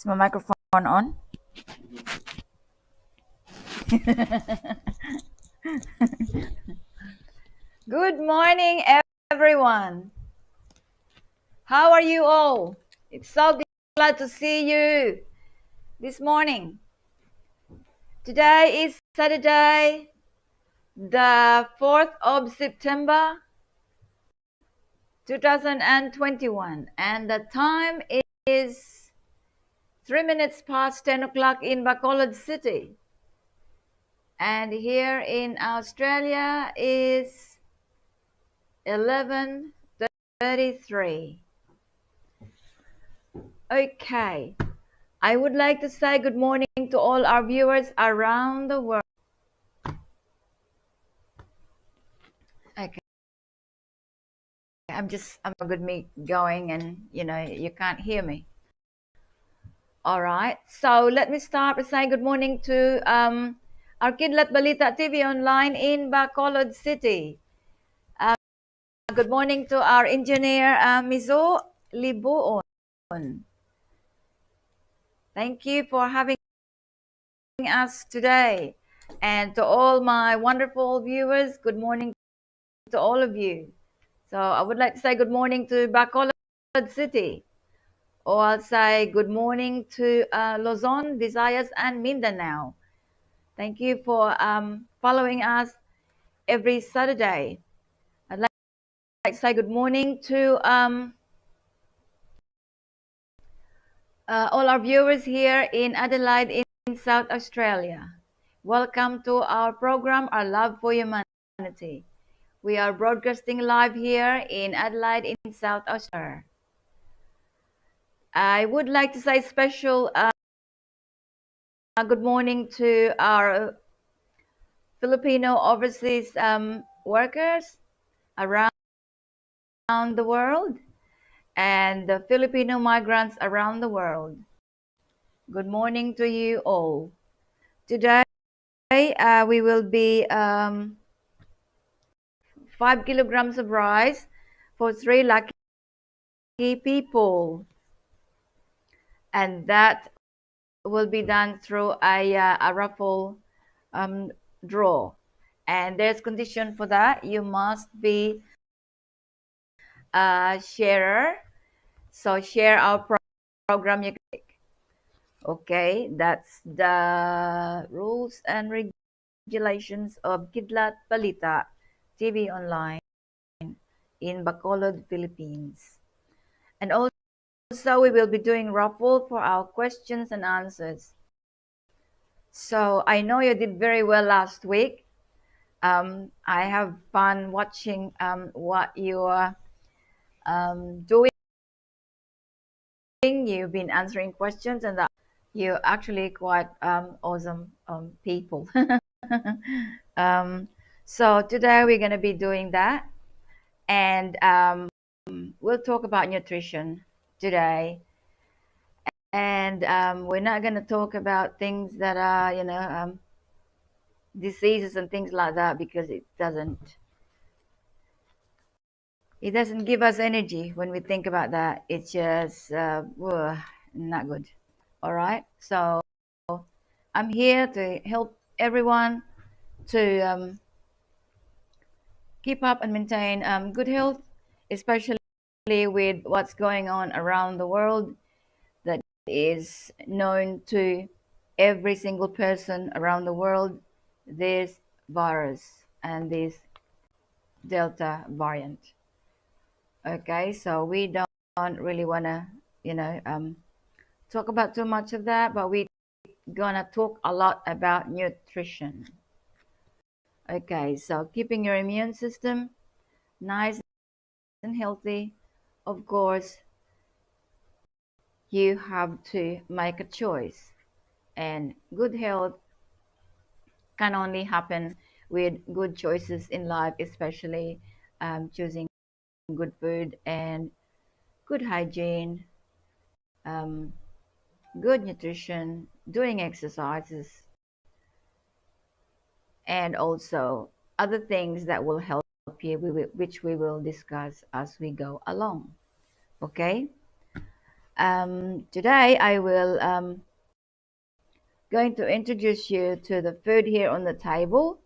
Is my microphone on? Good morning, everyone. How are you all? It's so glad to see you this morning. Today is Saturday, the 4th of September, 2021, and the time is 3 minutes past 10 o'clock in Bacolod City. And here in Australia is 11:33. Okay. I would like to say good morning to all our viewers around the world. Okay. I'm good me going and you can't hear me. All right. So let me start by saying good morning to our Kidlat Balita TV online in Bacolod City. Good morning to our engineer Mizo Libuon. Thank you for having us today. And to all my wonderful viewers, good morning to all of you. So I would like to say good morning to Bacolod City, or I'll say good morning to Luzon, Visayas, and Mindanao. Thank you for following us every Saturday. I'd like to say good morning to all our viewers here in Adelaide in South Australia. Welcome to our program, Our Love for Humanity. We are broadcasting live here in Adelaide in South Australia. I would like to say special good morning to our Filipino overseas workers around the world and the Filipino migrants around the world. Good morning to you all. Today we will be 5 kilograms of rice for 3 lucky people, and that will be done through a raffle draw, and there's condition for that. You must be a sharer, so share our program. You click. Okay, that's the rules and regulations of Kidlat Balita TV online in Bacolod, Philippines. And also we will be doing raffle for our questions and answers. So I know you did very well last week. I have fun watching what you are doing. You've been answering questions, and that you're actually quite awesome people. So today we're going to be doing that, and we'll talk about nutrition today. And we're not going to talk about things that are, diseases and things like that, because it doesn't give us energy when we think about that. It's just not good. All right. So I'm here to help everyone to keep up and maintain good health, especially with what's going on around the world that is known to every single person around the world, this virus and this Delta variant. Okay, so we don't really want to, talk about too much of that, but we're gonna talk a lot about nutrition. Okay, so keeping your immune system nice and healthy, of course, you have to make a choice. And good health can only happen with good choices in life, especially choosing good food and good hygiene, um, good nutrition, doing exercises, and also other things that will help you, which we will discuss as we go along. Okay? Today I will going to introduce you to the food here on the table,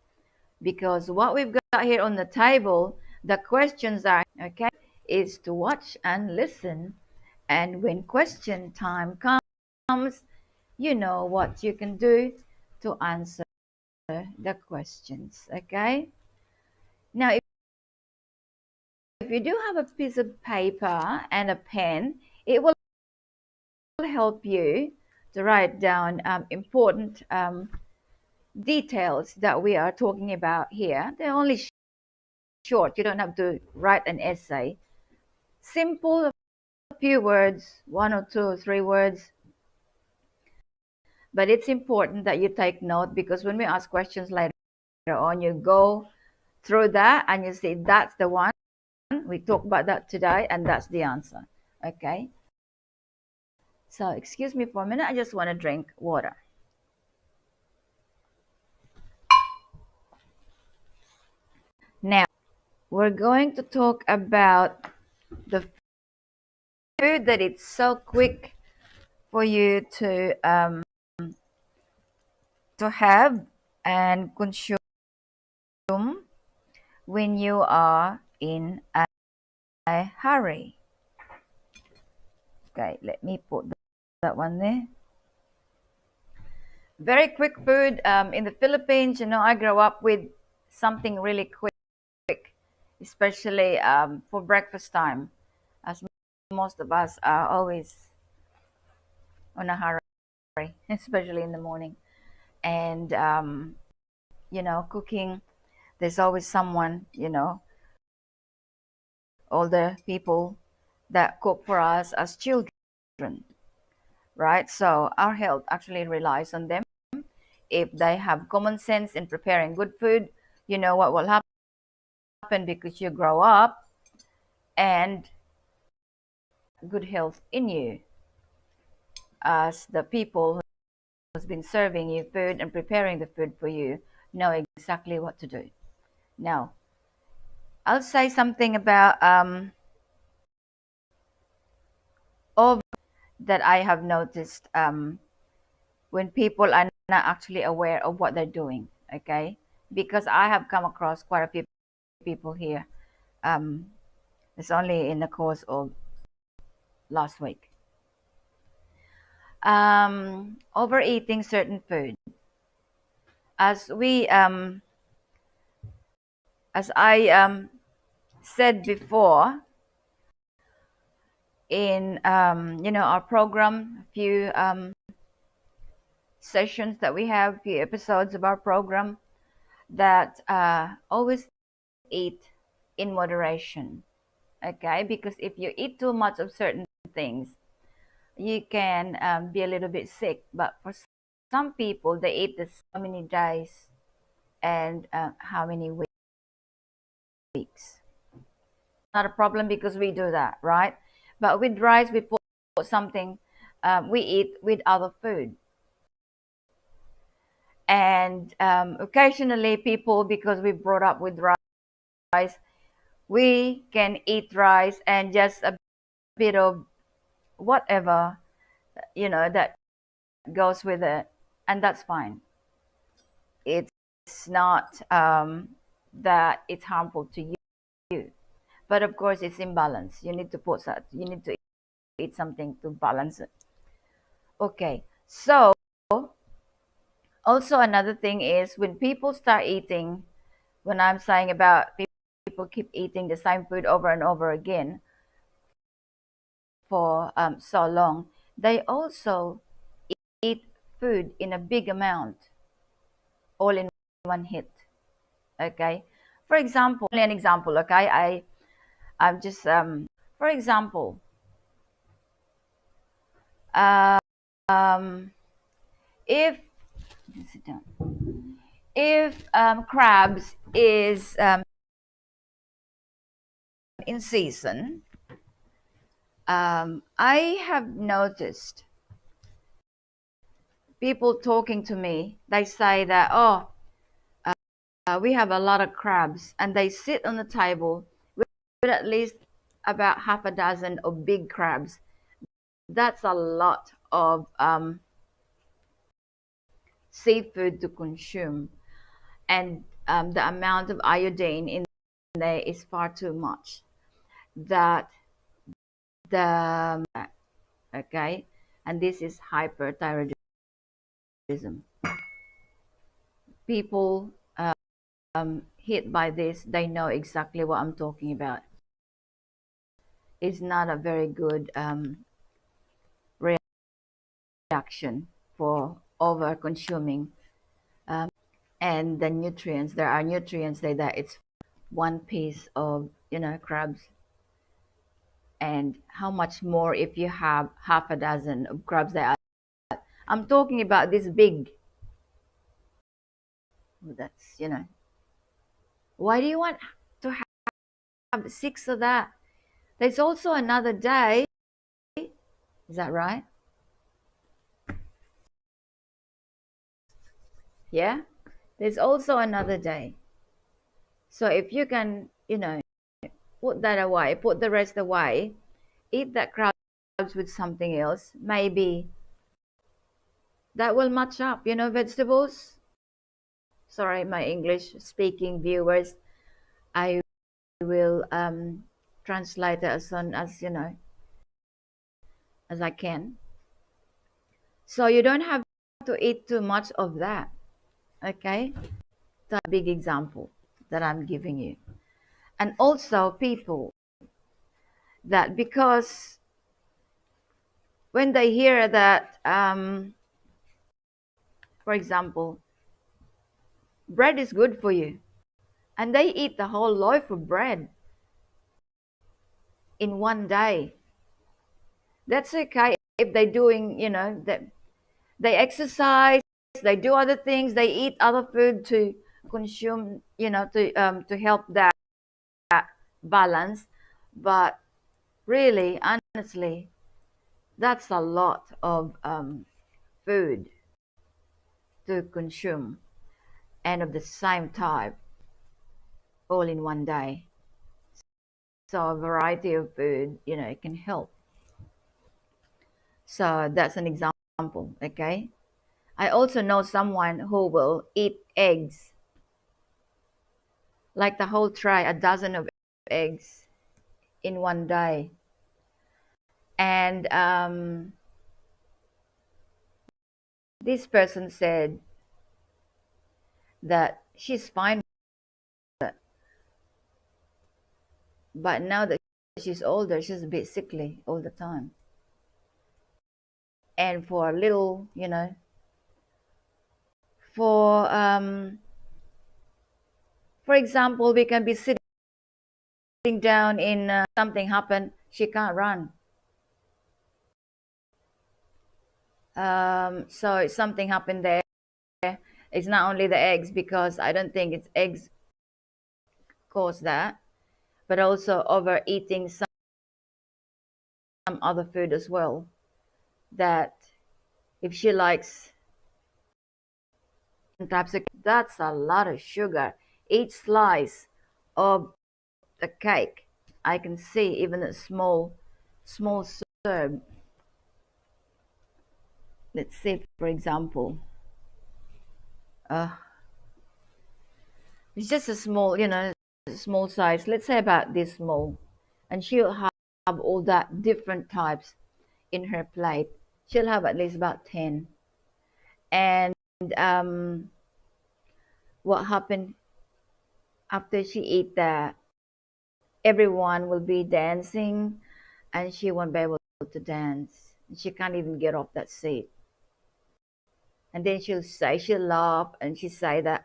because what we've got here on the table, the questions are okay, is to watch and listen, and when question time comes, you know what you can do to answer the questions. Okay, now if you do have a piece of paper and a pen, it will help you to write down important details that we are talking about here. They're only short. You don't have to write an essay. Simple, a few words, one or two or three words. But it's important that you take note, because when we ask questions later on, you go through that and you see that's the one. We talked about that today and that's the answer. Okay. So excuse me for a minute. I just want to drink water. Now, we're going to talk about the food that it's so quick for you to have and consume when you are in a hurry. Okay, let me put that one there. Very quick food. In the Philippines, I grew up with something really quick, especially for breakfast time, as most of us are always on a hurry, especially in the morning. And, cooking, there's always someone, older people that cook for us as children, right? So our health actually relies on them. If they have common sense in preparing good food, you know what will happen, because you grow up and good health in you, as the people who's been serving you food and preparing the food for you know exactly what to do. Now, I'll say something about over that I have noticed when people are not actually aware of what they're doing. Okay, because I have come across quite a few people here. It's only in the course of last week. Overeating certain food. As we as I said before in our program, a few sessions that we have, few episodes of our program, that always eat in moderation. Okay, because if you eat too much of certain things, you can be a little bit sick. But for some people, they eat this how many days and how many weeks. Not a problem, because we do that, right? But with rice, we put something we eat with other food. And occasionally, people, because we brought up with rice, we can eat rice and just a bit of whatever that goes with it, and that's fine. It's not that it's harmful to you, but of course it's imbalance. You need to put that. You need to eat something to balance it. Okay, so also another thing is when people start eating, when I'm saying about people keep eating the same food over and over again for so long, they also eat food in a big amount, all in one hit. Okay, for example, only an example. Okay, I'm just for example, um, if sit down, if crabs is in season, I have noticed people talking to me. They say that, oh, we have a lot of crabs, and they sit on the table with at least about half a dozen of big crabs. That's a lot of seafood to consume, and the amount of iodine in there is far too much. That the okay, and this is hyperthyroidism. People hit by this, they know exactly what I'm talking about. It's not a very good reaction for over consuming, and the nutrients. There are nutrients that it's one piece of crabs, and how much more if you have half a dozen of crabs that are, I'm talking about this big. That's why do you want to have six of that? There's also another day. Is that right? Yeah. There's also another day. So if you can, put that away, put the rest away, eat that crabs with something else, maybe that will match up, vegetables. Sorry, my English speaking viewers. I will translate it as soon as, as I can. So you don't have to eat too much of that. Okay? That's a big example that I'm giving you. And also people that, because when they hear that, for example, bread is good for you, and they eat the whole loaf of bread in one day, that's okay if they're doing, that they exercise, they do other things, they eat other food to consume, to help that balance. But really, honestly, that's a lot of food to consume, and of the same type, all in one day. So a variety of food, it can help. So that's an example. Okay. I also know someone who will eat eggs, like the whole tray, a dozen of eggs in one day. And this person said that she's fine with it, but now that she's older, she's a bit sickly all the time. And for a little, for example, we can be sitting down in something happen, she can't run. So something happened there. It's not only the eggs, because I don't think it's eggs cause that, but also overeating some other food as well. That if she likes types of, that's a lot of sugar. Each slice of the cake, I can see even a small serve. Let's say, for example, uh, it's just a small, small size. Let's say about this small, and she'll have all that different types in her plate. She'll have at least about 10. And um, what happened after she eat that? Everyone will be dancing, and she won't be able to dance. She can't even get off that seat. And then she'll laugh, and she say that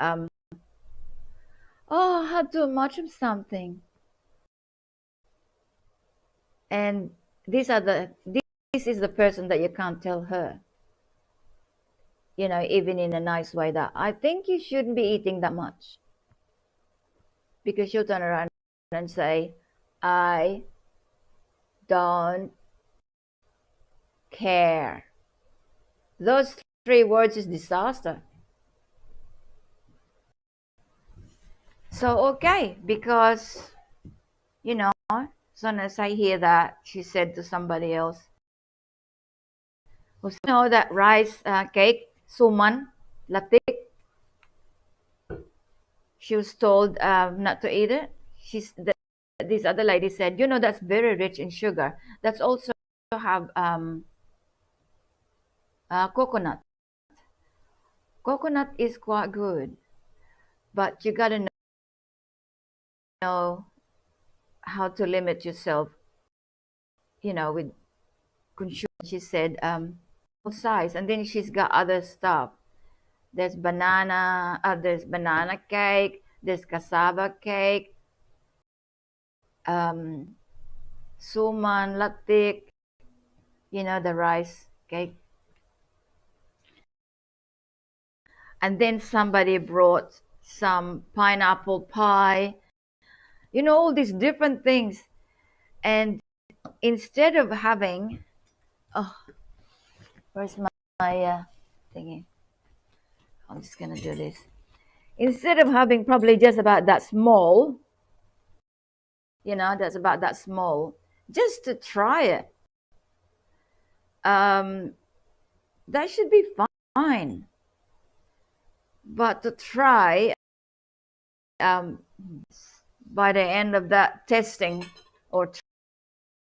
oh, I had too much of something. And this is the person that you can't tell her, even in a nice way, that I think you shouldn't be eating that much, because she'll turn around and say, I don't care. Those three words is disaster. So okay, because as soon as I hear that she said to somebody else, know that rice cake, suman, latik. She was told not to eat it. This other lady said, you know, that's very rich in sugar. That's also have coconut. Coconut is quite good, but you gotta know how to limit yourself. You know, with consume. She said, size, and then she's got other stuff. There's banana cake. There's cassava cake. Um, suman, latik. You know, the rice cake. And then somebody brought some pineapple pie. You know, all these different things. And instead of having, oh, where's my thingy? I'm just gonna do this. Instead of having probably just about that small, you know, that's about that small, just to try it, um, that should be fine. But to try, um, by the end of that testing or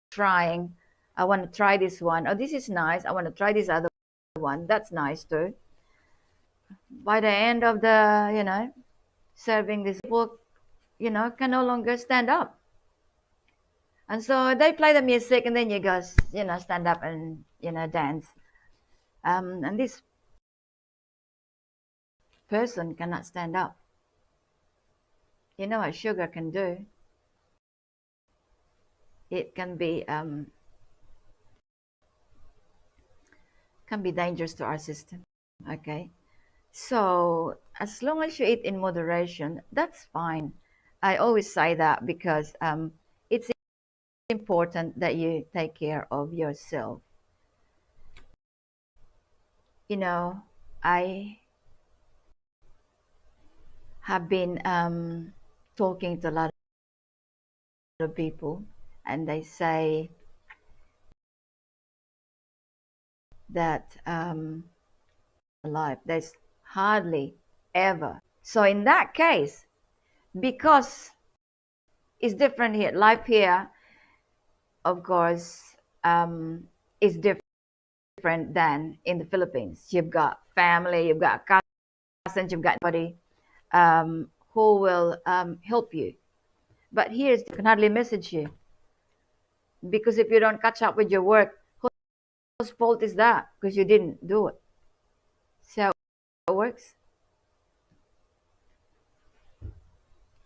trying, I want to try this one. Oh, this is nice. I want to try this other one. That's nice too. By the end of the, you know, serving this, people, you know, can no longer stand up. And so they play the music, and then you go, you know, stand up and, you know, dance. And this person cannot stand up. You know what sugar can do? It can be dangerous to our system. Okay, so as long as you eat in moderation, that's fine. I always say that because it's important that you take care of yourself. You know, I have been talking to a lot of people, and they say that life there's hardly ever. So in that case, because it's different here, life here, of course, is different than in the Philippines. You've got family, you've got cousins, you've got somebody who will help you. But here, they can hardly message you because if you don't catch up with your work, whose fault is that? Because you didn't do it. See how it works?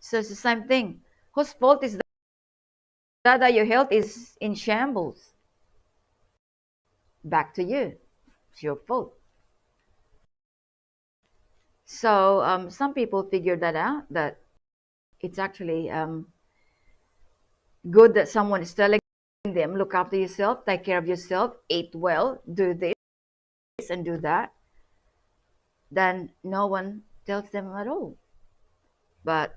So it's the same thing. Whose fault is that your health is in shambles? Back to you. It's your fault. So some people figure that out, that it's actually good that someone is telling them, look after yourself, take care of yourself, eat well, do this and do that. Then no one tells them at all. But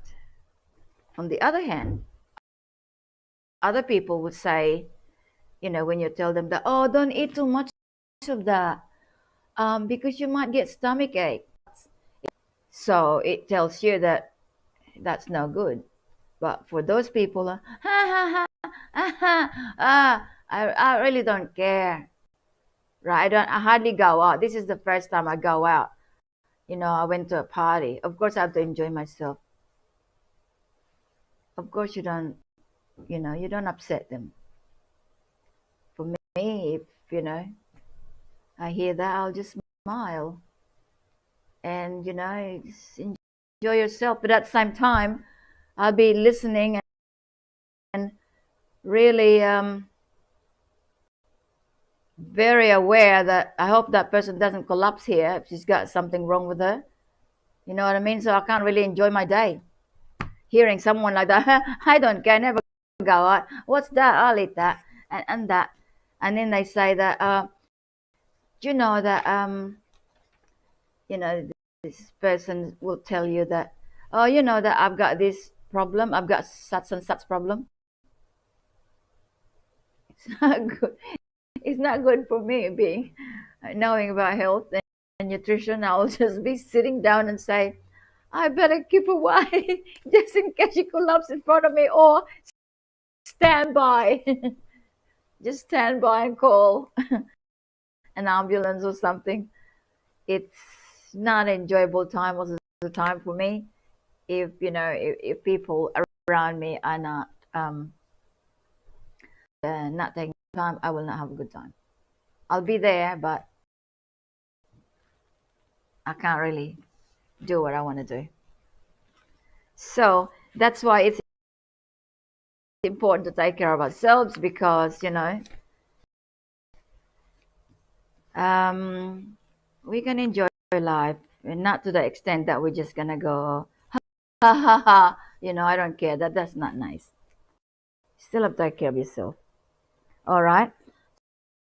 on the other hand, other people would say, you know, when you tell them that, oh, don't eat too much of that because you might get stomach ache. So it tells you that that's no good. But for those people, I really don't care, right? I hardly go out. This is the first time I go out. You know, I went to a party. Of course, I have to enjoy myself. Of course, you know, you don't upset them. For me, if, you know, I hear that, I'll just smile and, you know, just enjoy yourself. But at the same time, I'll be listening and really very aware that I hope that person doesn't collapse here if she's got something wrong with her. You know what I mean? So I can't really enjoy my day. Hearing someone like that, I don't care, never go out. What's that? I'll eat that and that. And then they say that, you know, that, you know, this person will tell you that, oh, you know, that I've got this problem, I've got such and such problem. It's not good. It's not good for me being knowing about health and nutrition, I'll just be sitting down and say, I better keep away just in case she collapses in front of me, or stand by. Just stand by and call an ambulance or something. It's not an enjoyable time most of the time for me. If if people around me are not taking time, I will not have a good time. I'll be there, but I can't really do what I want to do. So that's why it's important to take care of ourselves, because we can enjoy life, and not to the extent that we're just gonna go ha ha ha. I don't care. That's not nice. Still have to take care of yourself. All right.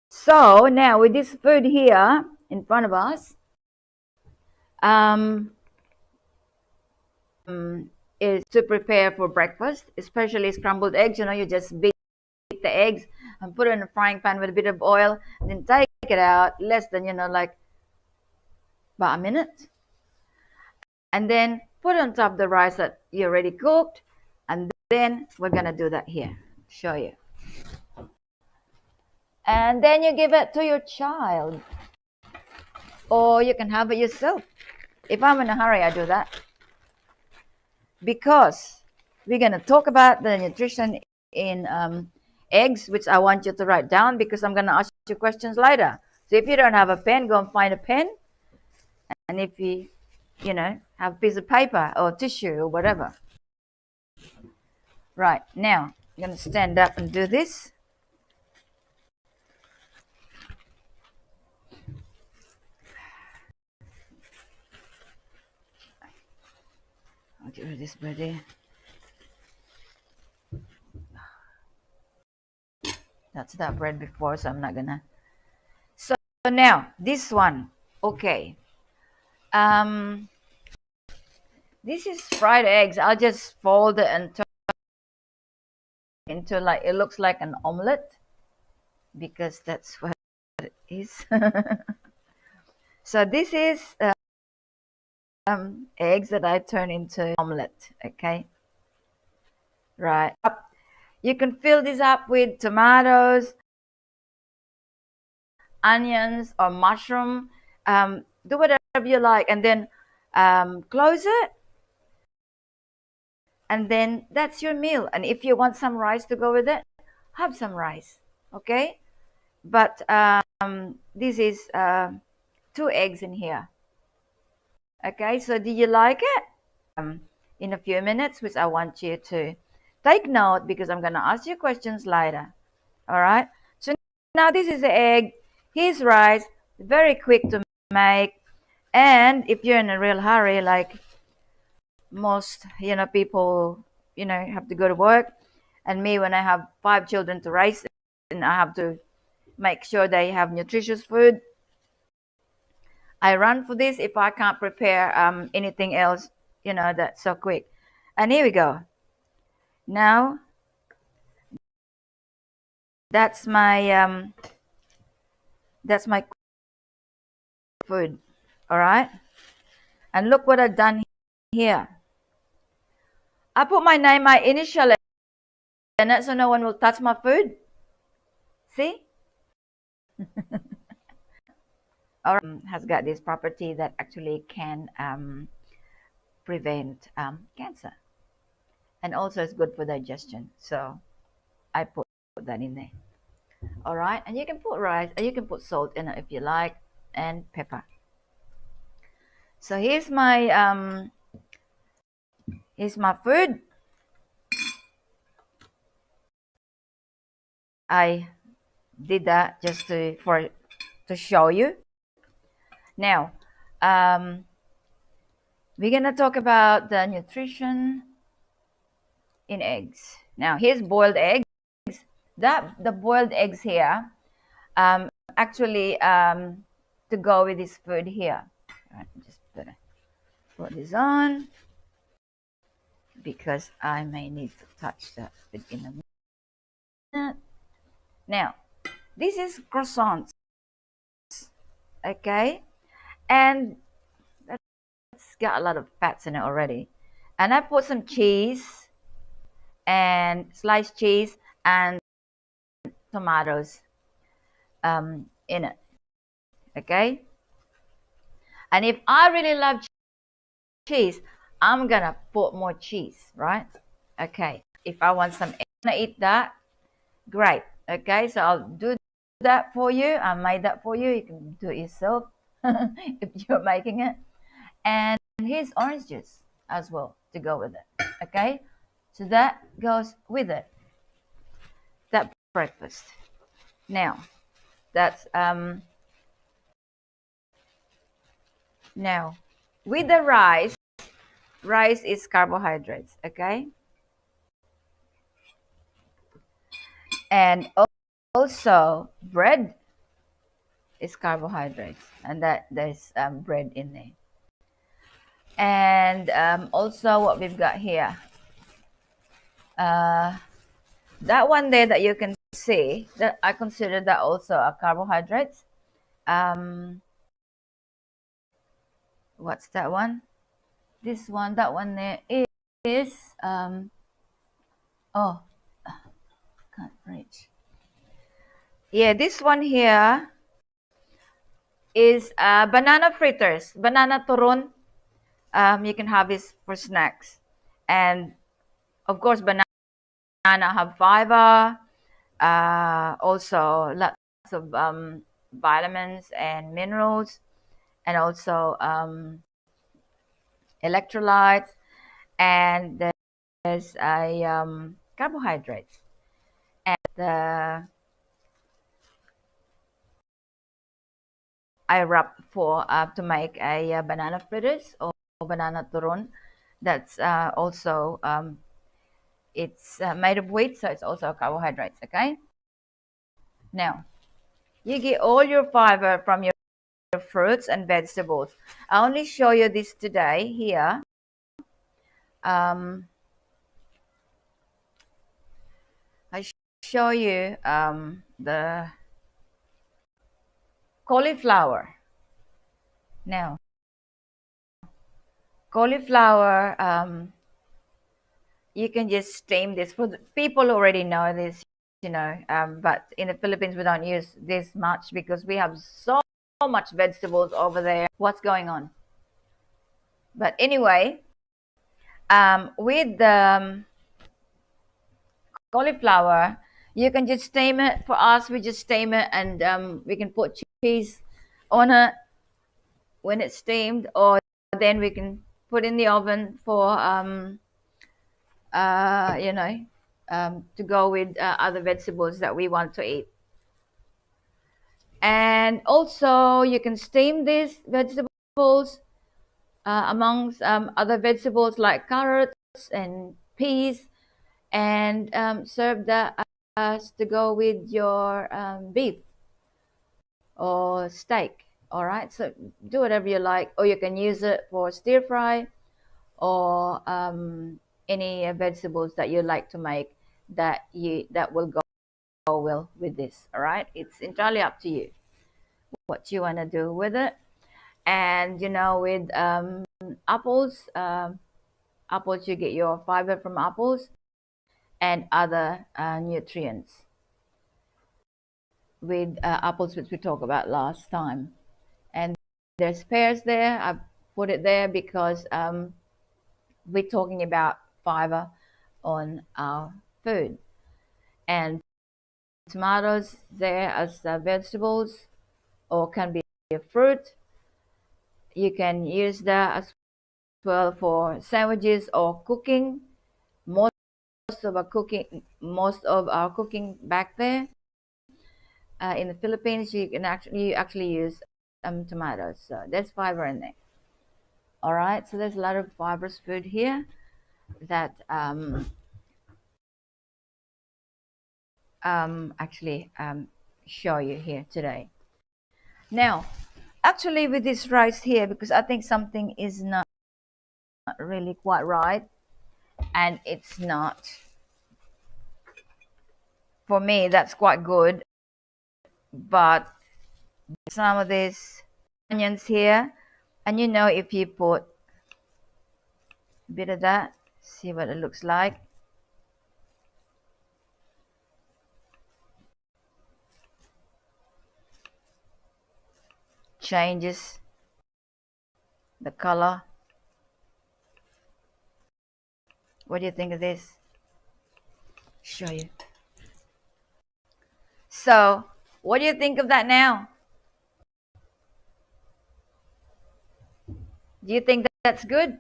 So now with this food here in front of us, um, is to prepare for breakfast, especially scrambled eggs. You just beat the eggs and put it in a frying pan with a bit of oil, then take it out less than like about a minute, and then put on top the rice that you already cooked, and then we're gonna do that here. Show you, and then you give it to your child, or you can have it yourself. If I'm in a hurry, I do that, because we're gonna talk about the nutrition in eggs, which I want you to write down, because I'm gonna ask you questions later. So if you don't have a pen, go and find a pen, and if you have a piece of paper or tissue or whatever. Right, now I'm going to stand up and do this. I'll get rid of this bread here. That's that bread before, so I'm not gonna. So now this one, okay. This is fried eggs. I'll just fold it and turn it into, like, it looks like an omelette, because that's what it is. So this is eggs that I turn into omelette. Okay, right. You can fill this up with tomatoes, onions, or mushroom. Do whatever you like, and then close it, and then that's your meal. And if you want some rice to go with it, have some rice. Okay, but this is 2 eggs in here. Okay, so do you like it? In a few minutes, which I want you to take note, because I'm going to ask you questions later. All right, so now this is the egg. Here's rice, very quick to make. And if you're in a real hurry, like most people have to go to work, and me, when I have 5 children to raise and I have to make sure they have nutritious food, I run for this if I can't prepare anything else that's so quick. And here we go. Now that's my food. All right, and look what I've done here. I put my name, my initial in it, so no one will touch my food. See? Or has got this property that actually can prevent cancer, and also it's good for digestion. So I put that in there. All right, and you can put rice, and you can put salt in it if you like, and pepper. So here's my food. I did that just to show you. Now we're gonna talk about the nutrition in eggs. Now here's boiled eggs. The boiled eggs here actually to go with this food here. Right, just gonna put this on, because I may need to touch that in a minute. Now this is croissants. Okay, and it's got a lot of fats in it already. And I put some cheese and sliced cheese and tomatoes in it. Okay, and if I really love cheese, I'm gonna put more cheese, right? Okay, if I want some to eat that, great. Okay, so I'll do that for you. I made that for you. You can do it yourself if you're making it. And here's orange juice as well to go with it. Okay, so that goes with it. That breakfast. Now, that's now with the rice. Rice is carbohydrates. Okay, and also bread is carbohydrates, and that there's bread in there. And also what we've got here, that one there that you can see, that I consider that also a carbohydrates. What's that one? This one, that one there is oh, can't reach. Yeah, this one here is banana fritters, banana turun. You can have this for snacks, and of course banana have fiber, also lots of vitamins and minerals, and also electrolytes, and there's a carbohydrates. And I wrap for to make a banana fritters or banana turun. That's also it's made of wheat, so it's also carbohydrates. Okay. Now you get all your fiber from your fruits and vegetables. I only show you this today here. I show you the cauliflower. Now, cauliflower, you can just steam this. For the, people already know this, but in the Philippines we don't use this much because we have so much vegetables over there. What's going on? But anyway, with the cauliflower, you can just steam it. For us, we just steam it, and we can put cheese on it when it's steamed, or then we can put in the oven for to go with other vegetables that we want to eat. And also you can steam these vegetables amongst other vegetables like carrots and peas, and serve that as to go with your beef or steak. All right, so do whatever you like, or you can use it for stir fry, or any vegetables that you like to make that will go well with this. All right, it's entirely up to you what you want to do with it. And with apples, apples, you get your fiber from apples and other nutrients with apples, which we talked about last time. And there's pears there. I put it there because we're talking about fiber on our food. And tomatoes there as vegetables, or can be a fruit. You can use that as well for sandwiches or cooking. Most of our cooking back there in the Philippines, you actually use tomatoes. So there's fiber in there. All right, so there's a lot of fibrous food here that actually show you here today. Now, actually with this rice here, because I think something is not really quite right, and it's not, for me that's quite good, but some of this onions here, and if you put a bit of that, see what it looks like. Changes the color. What do you think of this? Show you. So, what do you think of that now? Do you think that's good?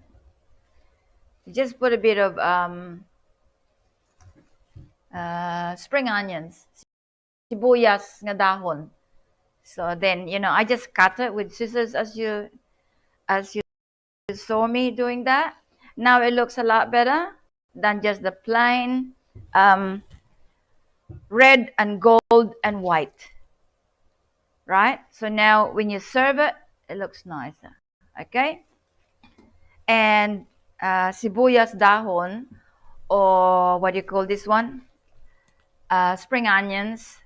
Just put a bit of spring onions, sibuyas nga dahon. So then, I just cut it with scissors as you saw me doing that. Now it looks a lot better than just the plain red and gold and white. Right? So now when you serve it, it looks nicer. Okay? And sibuyas dahon, or what do you call this one? Spring onions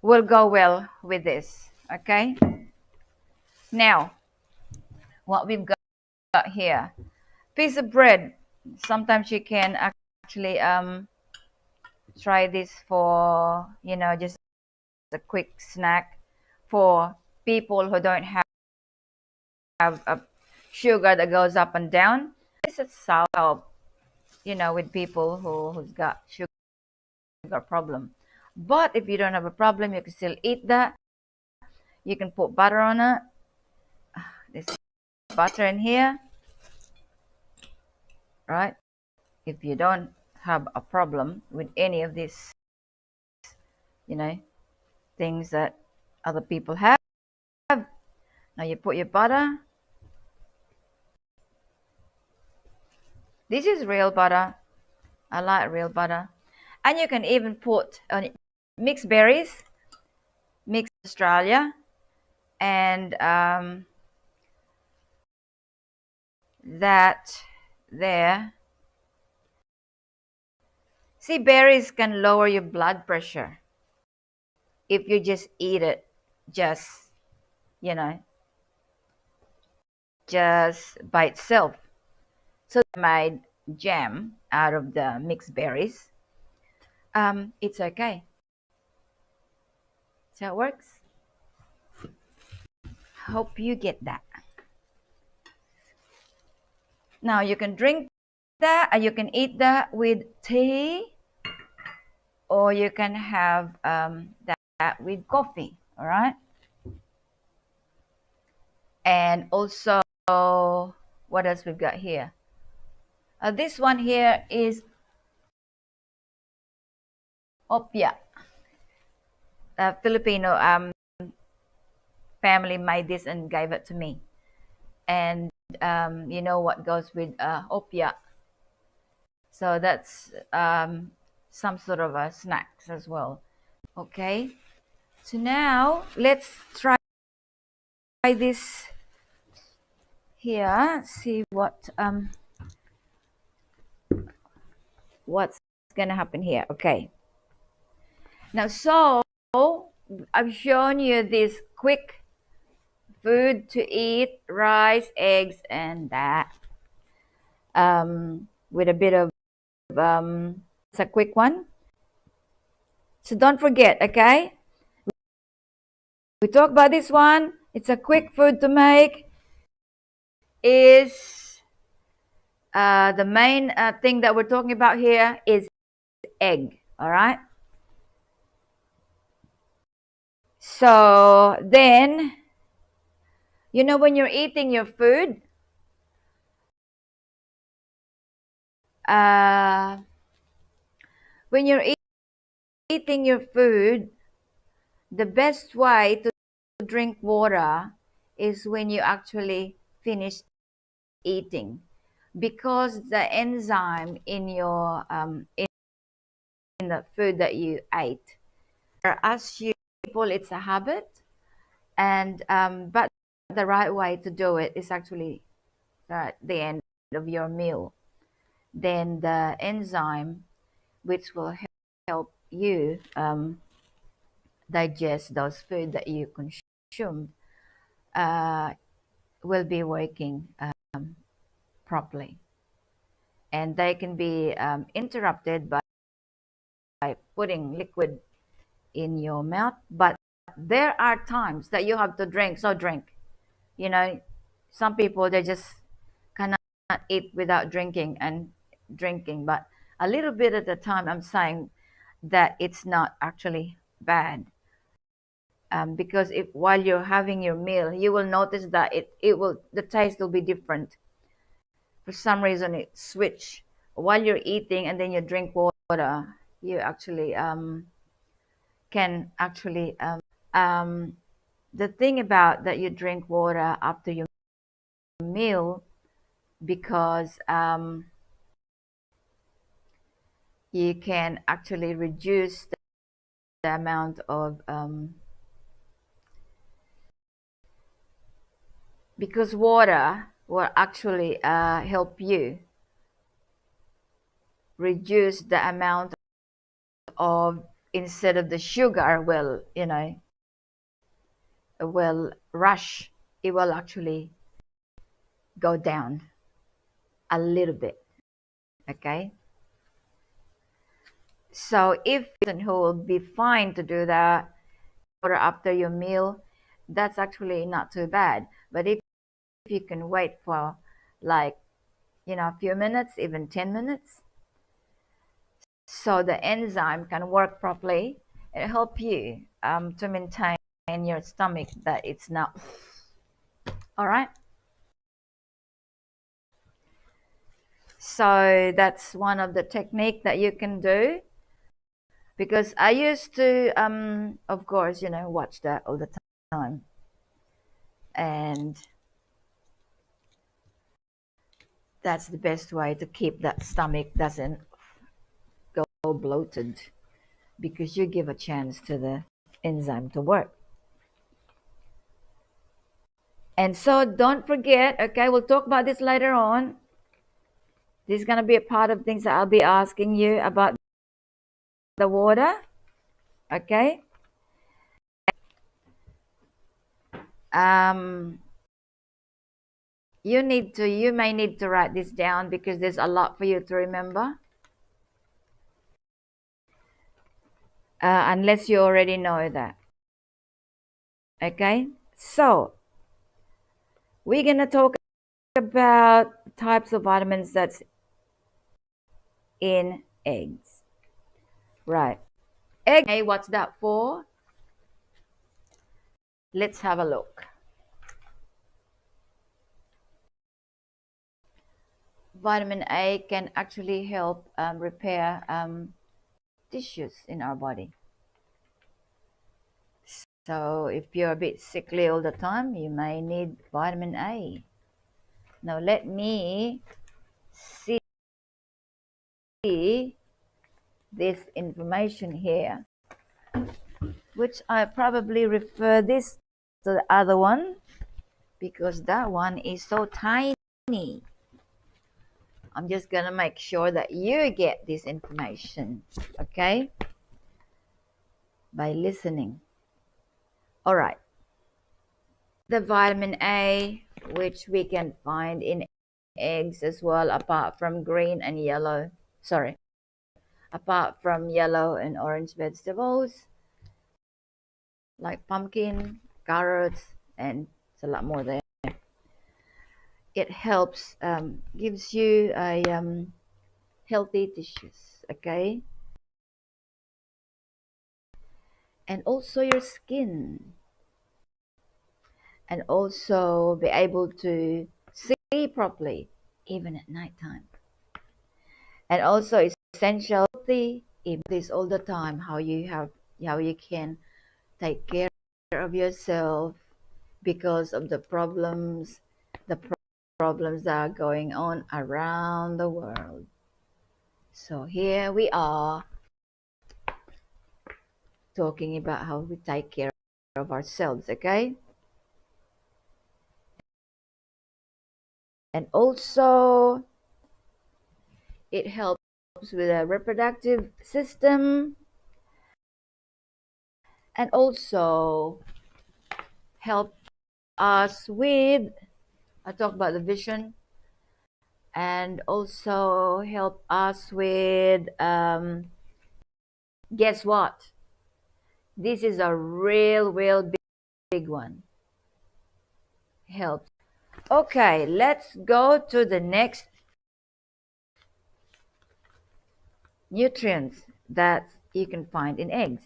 will go well with this. Okay? Now, what we've got here, piece of bread. Sometimes you can actually try this for just a quick snack for people who don't have a sugar that goes up and down. This is help with people who's got sugar problem. But if you don't have a problem, you can still eat that. You can put butter on it. This butter in here, right? If you don't have a problem with any of these things that other people have, now you put your butter. This is real butter. I like real butter. And you can even put mixed berries, mixed Australia, and that there. See, berries can lower your blood pressure if you just eat it just by itself. So I made jam out of the mixed berries. It's okay. So it works. Hope you get that. Now you can drink that, and you can eat that with tea, or you can have that with coffee. All right. And also, what else we've got here? This one here is opia. Filipino family made this and gave it to me. And you know what goes with opia? So that's some sort of a snacks as well. Okay. So now let's try this here. See what's gonna happen here. Okay. Now, so I've shown you this quick food to eat: rice, eggs, and that. With a bit of it's a quick one. So don't forget, okay? We talk about this one. It's a quick food to make. Is the main thing that we're talking about here is egg. All right. So then, when you're eating your food, when you're eating your food, the best way to drink water is when you actually finish eating, because the enzyme in your in the food that you ate, as people, it's a habit, and but the right way to do it is actually at the end of your meal. Then the enzyme, which will help you digest those food that you consumed, uh, will be working properly, and they can be interrupted by putting liquid in your mouth. But there are times that you have to drink, so drink. You know, some people, they just cannot eat without drinking and drinking, but a little bit at a time. I'm saying that it's not actually bad, because if while you're having your meal, you will notice that the taste will be different. For some reason, it switch while you're eating, and then you drink water. You actually can actually the thing about that you drink water after your meal, because you can actually reduce the amount of because water will actually help you reduce the amount of, instead of the sugar will, will rush, it will actually go down a little bit. Okay, so if who will be fine to do that water after your meal, that's actually not too bad. But if you can wait for, like, a few minutes, even 10 minutes, so the enzyme can work properly, it help you to maintain your stomach that it's not. All right, so that's one of the technique that you can do, because I used to of course, watch that all the time, and that's the best way to keep that stomach doesn't go bloated, because you give a chance to the enzyme to work. And so don't forget, okay, we'll talk about this later on. This is going to be a part of things that I'll be asking you about the water, okay? Um, you may need to write this down, because there's a lot for you to remember. Unless you already know that. Okay, so we're going to talk about types of vitamins that's in eggs. Right. Egg, hey, what's that for? Let's have a look. Vitamin A can actually help repair tissues in our body. So if you're a bit sickly all the time, you may need vitamin A. Now let me see this information here, which I probably refer this to the other one, because that one is so tiny. I'm just gonna make sure that you get this information, okay, by listening. All right. The vitamin A, which we can find in eggs as well, apart from green and yellow. Sorry, apart from yellow and orange vegetables like pumpkin, carrots, and it's a lot more there. It helps, gives you a healthy tissues, okay, and also your skin, and also be able to see properly even at nighttime. And also essential this all the time, how you can take care of yourself, because of the problems that are going on around the world. So here we are talking about how we take care of ourselves, okay? And also it helps with the reproductive system, and also help us with, I talk about the vision, and also help us with, guess what? This is a real big one. Helps. Okay, let's go to the next nutrients that you can find in eggs.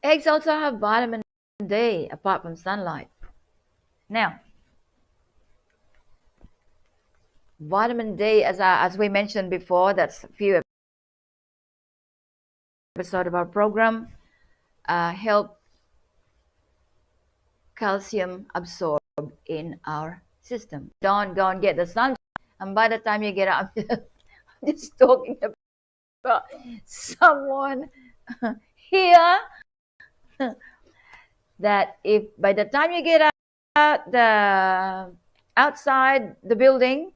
Eggs also have vitamin D apart from sunlight. Now, vitamin D, as we mentioned before, that's a few episodes of our program, help calcium absorb in our system. Don't go and get the sun, and by the time you get out, I'm just talking about someone here that if by the time you get out outside the building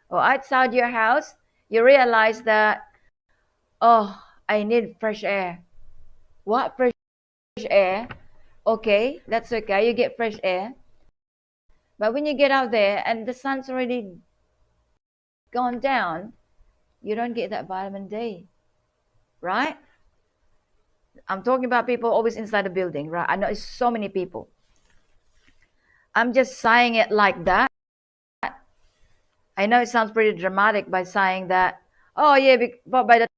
or outside your house, you realize that, oh, I need fresh air. What fresh air? Okay, that's okay. You get fresh air. But when you get out there and the sun's already gone down, you don't get that vitamin D, right? I'm talking about people always inside the building, right? I know it's so many people. I'm just saying it like that. I know it sounds pretty dramatic by saying that, oh yeah, but by the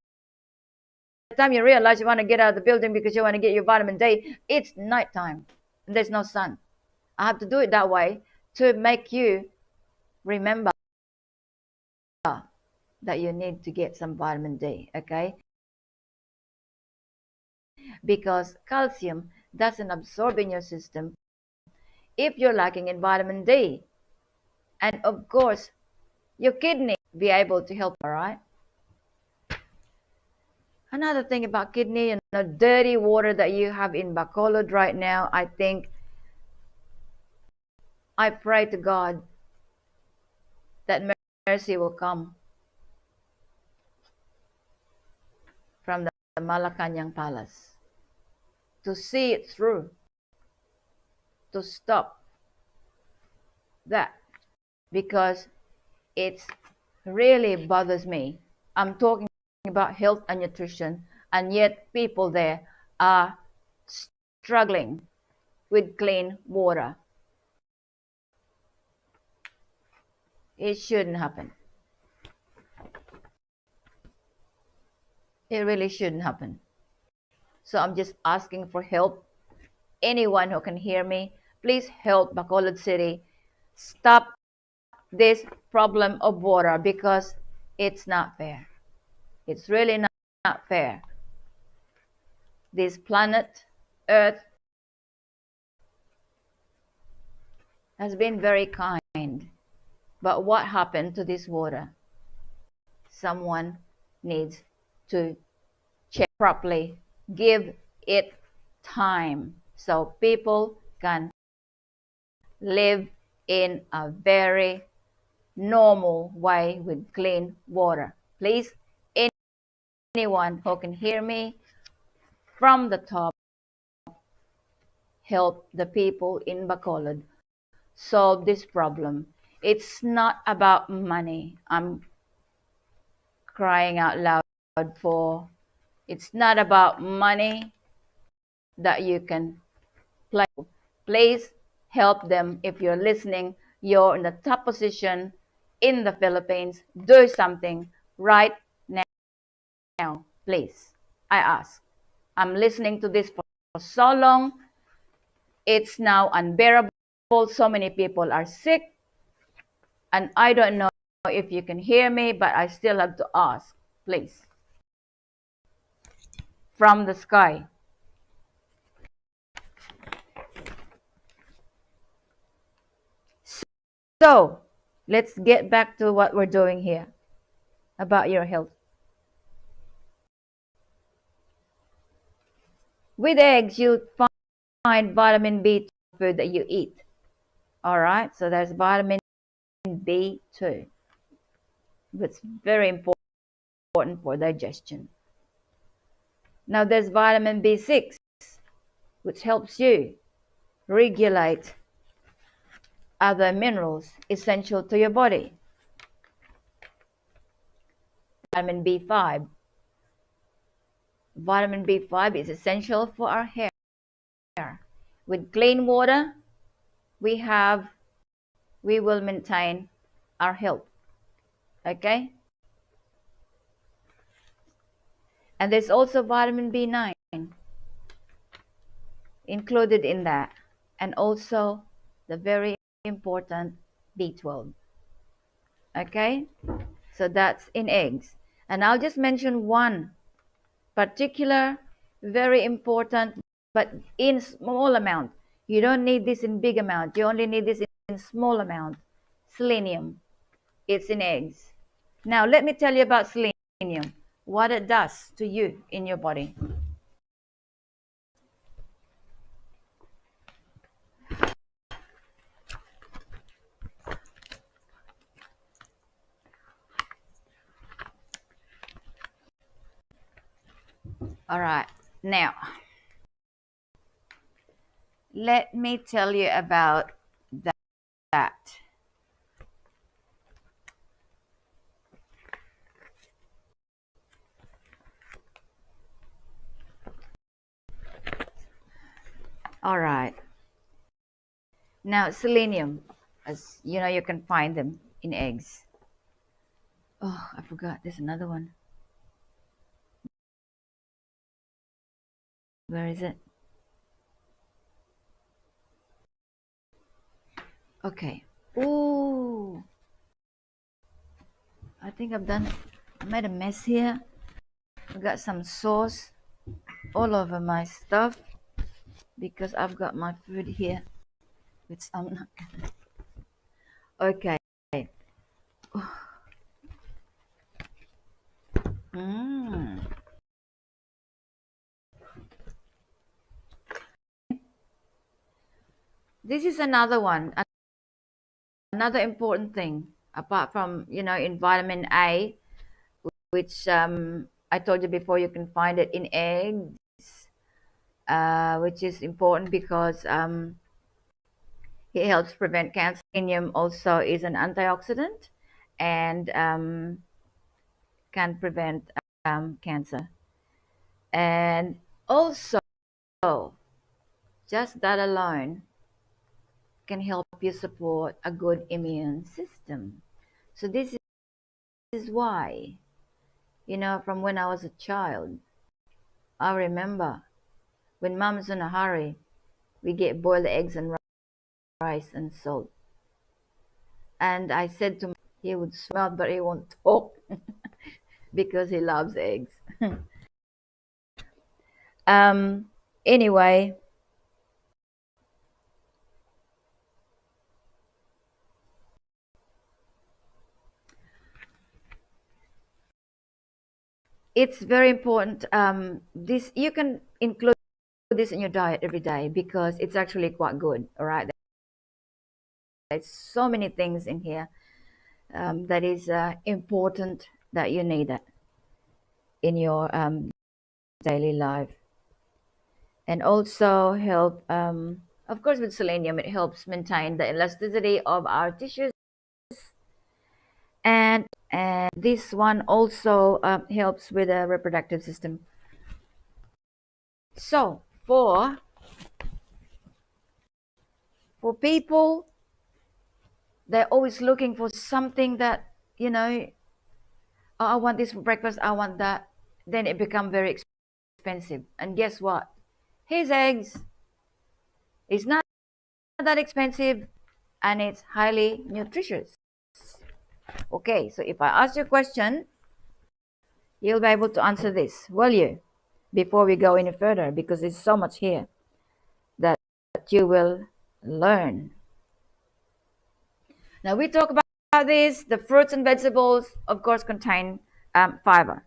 time you realize you want to get out of the building because you want to get your vitamin D, it's nighttime and there's no sun. I have to do it that way to make you remember that you need to get some vitamin D, okay? Because calcium doesn't absorb in your system if you're lacking in vitamin D. And of course, your kidney be able to help, all right? Another thing about kidney, dirty water that you have in Bacolod right now, I think, I pray to God that mercy will come from the Malacanang Palace to see it through, to stop that, because it really bothers me. I'm talking about health and nutrition, and yet people there are struggling with clean water. It shouldn't happen. It really shouldn't happen. So I'm just asking for help. Anyone who can hear me, please help Bacolod City stop this problem of water, because it's not fair. It's really not fair. This planet, Earth, has been very kind. But what happened to this water? Someone needs to check properly, give it time so people can live in a very normal way with clean water. Please, anyone who can hear me from the top, help the people in Bacolod solve this problem. It's not about money. I'm crying out loud for. It's not about money that you can play. Please help them. If you're listening, you're in the top position in the Philippines. Do something right now, please. I ask. I'm listening to this for so long. It's now unbearable. So many people are sick. And I don't know if you can hear me, but I still have to ask, please. From the sky. So, let's get back to what we're doing here about your health. With eggs, you'll find vitamin B2 food that you eat. All right, so there's vitamin B2. It's very important for digestion. Now there's vitamin B6, which helps you regulate other minerals essential to your body. Vitamin B5. Vitamin B5 is essential for our hair. With clean water, we will maintain our health. Okay? And there's also vitamin B9 included in that. And also the very important B12. Okay? So that's in eggs. And I'll just mention one particular, very important, but in small amount. You don't need this in big amount. You only need this in small amount. Selenium. It's in eggs. Now, let me tell you about selenium, what it does to you in your body. All right. Now, let me tell you about that. All right. Now, selenium, as you know, you can find them in eggs. Oh, I forgot. There's another one. Where is it? Okay. Ooh. I think I made a mess here. I got some sauce all over my stuff because I've got my food here, which I'm not gonna. Okay. Mm. This is another one, another important thing apart from, in vitamin A, which I told you before, you can find it in eggs, which is important because it helps prevent cancer. Selenium also is an antioxidant and can prevent cancer. And also, just that alone can help you support a good immune system. So this is why, from when I was a child, I remember when mom's in a hurry, we get boiled eggs and rice and salt. And I said to him, he would smell, but he won't talk because he loves eggs. Anyway, it's very important. This you can include this in your diet every day because it's actually quite good. All right, there's so many things in here that is important that you need it in your daily life, and also help. Of course, with selenium, it helps maintain the elasticity of our tissues, and this one also helps with the reproductive system. So for people, they're always looking for something that, oh, I want this for breakfast, I want that. Then it becomes very expensive. And guess what? His eggs is not that expensive and it's highly nutritious. Okay, so if I ask you a question, you'll be able to answer this, will you? Before we go any further, because there's so much here that you will learn. Now we talk about this. The fruits and vegetables, of course, contain fiber.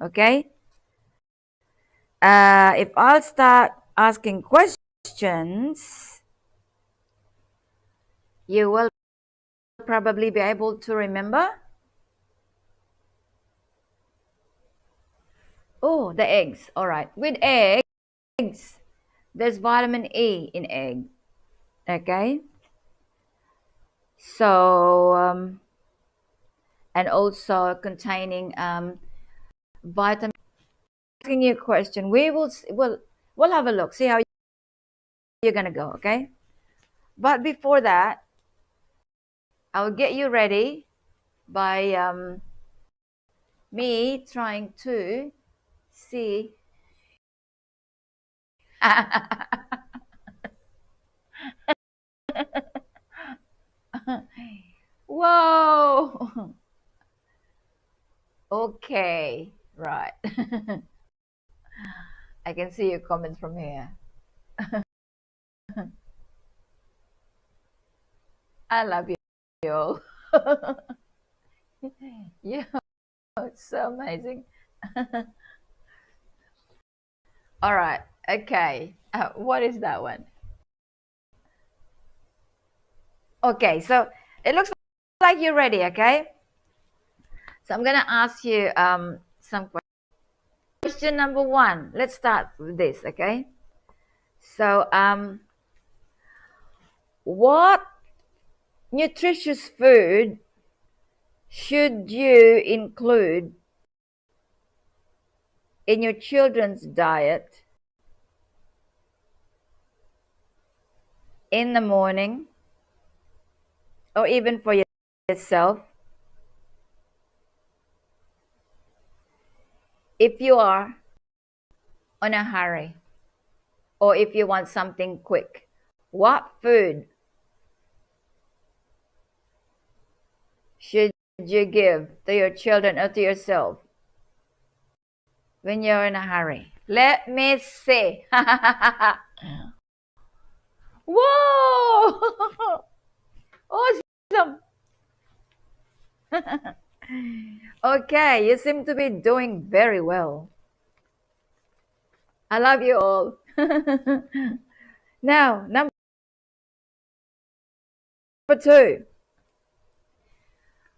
Okay. If I'll start asking questions, you will probably be able to remember. Oh, the eggs. All right. With eggs, there's vitamin E in egg. Okay. So and also containing vitamin. Asking you a question. We'll have a look. See how you're gonna go. Okay. But before that, I'll get you ready by me trying to see. Whoa. Okay. Right. I can see your comments from here. I love you all. Yeah, it's so amazing. All right. Okay. What is that one? Okay. So it looks like you're ready. Okay. So I'm gonna ask you some questions. Question number one. Let's start with this. Okay. So what nutritious food should you include in your children's diet in the morning or even for yourself if you are on a hurry or if you want something quick? What food should you give to your children or to yourself when you're in a hurry? Let me see. Whoa! Awesome. Okay, you seem to be doing very well. I love you all. Now, number two.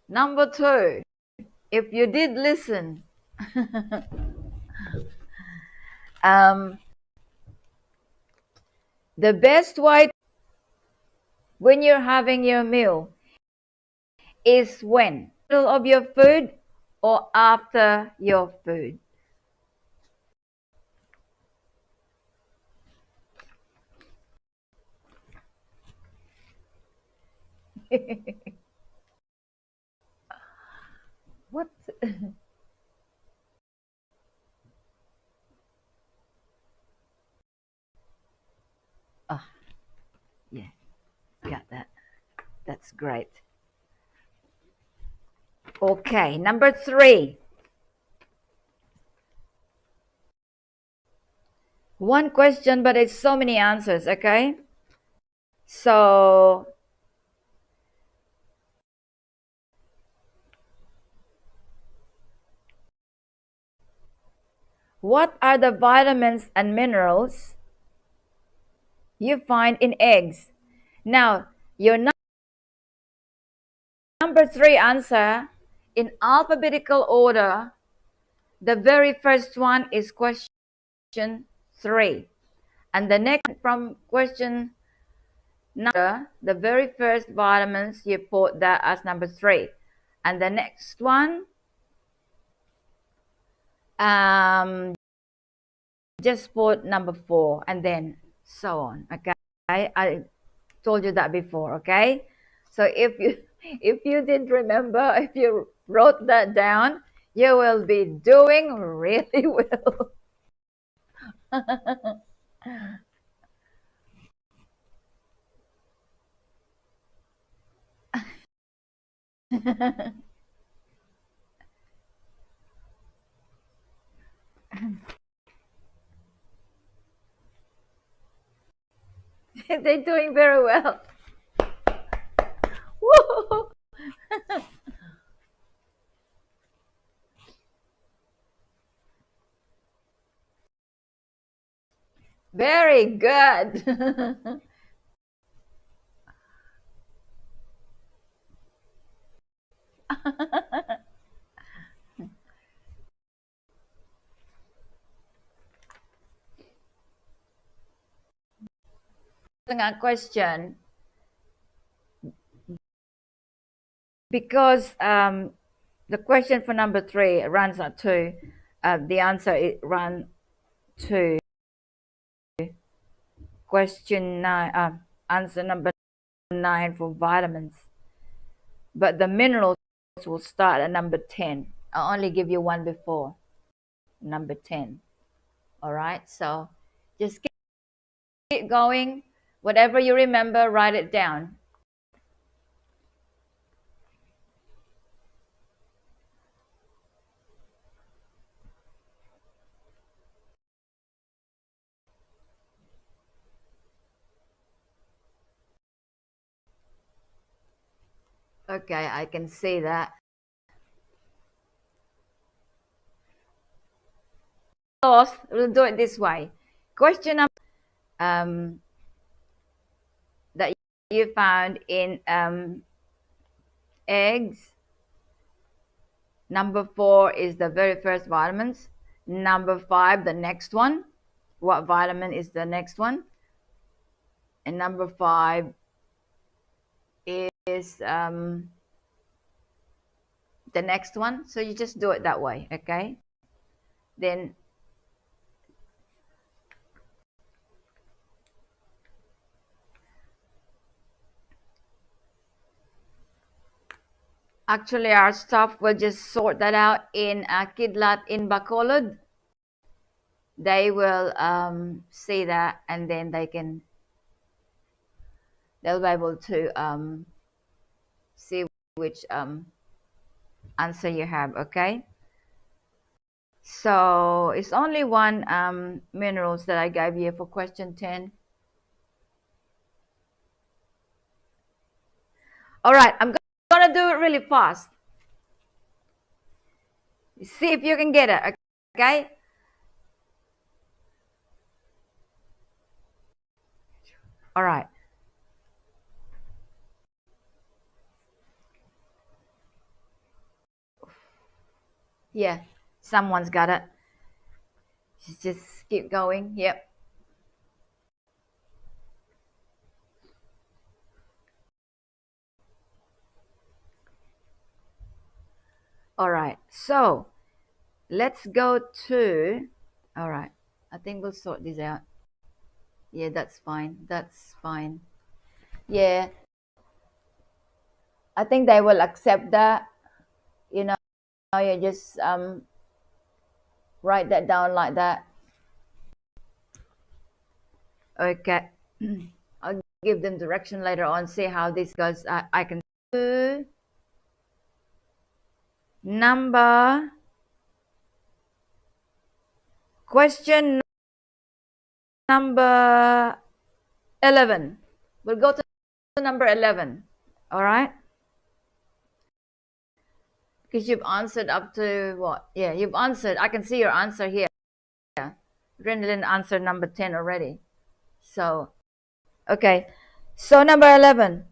Number two, if you did listen, the best way when you're having your meal is when? Middle of your food or after your food? What? Oh, yeah, got that. That's great. Okay, number three. One question, but it's so many answers, okay? So, what are the vitamins and minerals you find in eggs? Now, your number three answer in alphabetical order, the very first one is question three. And the next from question number, the very first vitamins, you put that as number three. And the next one, just put number four and then so on. Okay. I told you that before. Okay. So if you didn't remember, if you wrote that down, you will be doing really well. They're doing very well. Woo! Very good. A question. because the question for number 3 runs at 2, the answer it run to question 9, answer number 9 for vitamins, but the minerals will start at number 10. I'll only give you one before number 10. All right, so just keep going. Whatever you remember, write it down. Okay, I can see that. We'll do it this way. Question number that you found in eggs. Number 4 is the very first vitamins. Number 5, the next one. What vitamin is the next one? And number 5 is the next one. So you just do it that way, okay? Then actually our staff will just sort that out in Kidlat in Bacolod. They will see that, and then they'll be able to see which answer you have, okay? So it's only one minerals that I gave you for question 10. All right, I'm gonna do it really fast. See if you can get it, okay? All right. Yeah, someone's got it. Just keep going. Yep. All right. So let's go to. All right. I think we'll sort this out. Yeah, that's fine. That's fine. Yeah. I think they will accept that. You know, you just write that down like that. Okay. I'll give them direction later on, see how this goes. I can do number question number 11. We'll go to number 11. All right. Because you've answered up to what? Yeah, you've answered. I can see your answer here. Renalyn answered number 10 already. So, okay. So number 11.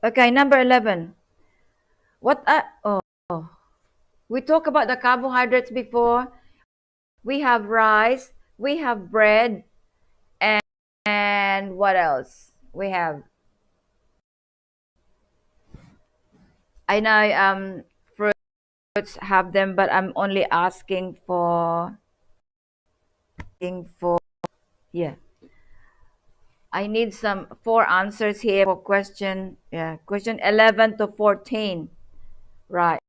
Okay, number 11. What? Oh, we talked about the carbohydrates before. We have rice. We have bread. And what else? We have. I know fruits have them, but I'm only asking for. Yeah. I need some 4 answers here for question 11 to 14. Right.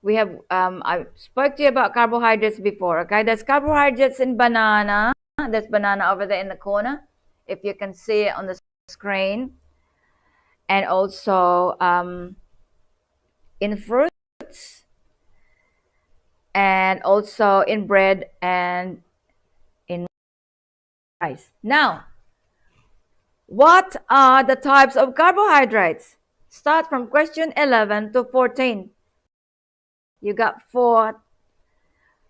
We have I spoke to you about carbohydrates before, okay? There's carbohydrates in banana. There's banana over there in the corner, if you can see it on the screen. And also in fruits, and also in bread, and in rice. Now, what are the types of carbohydrates? Start from question 11 to 14. You got 4.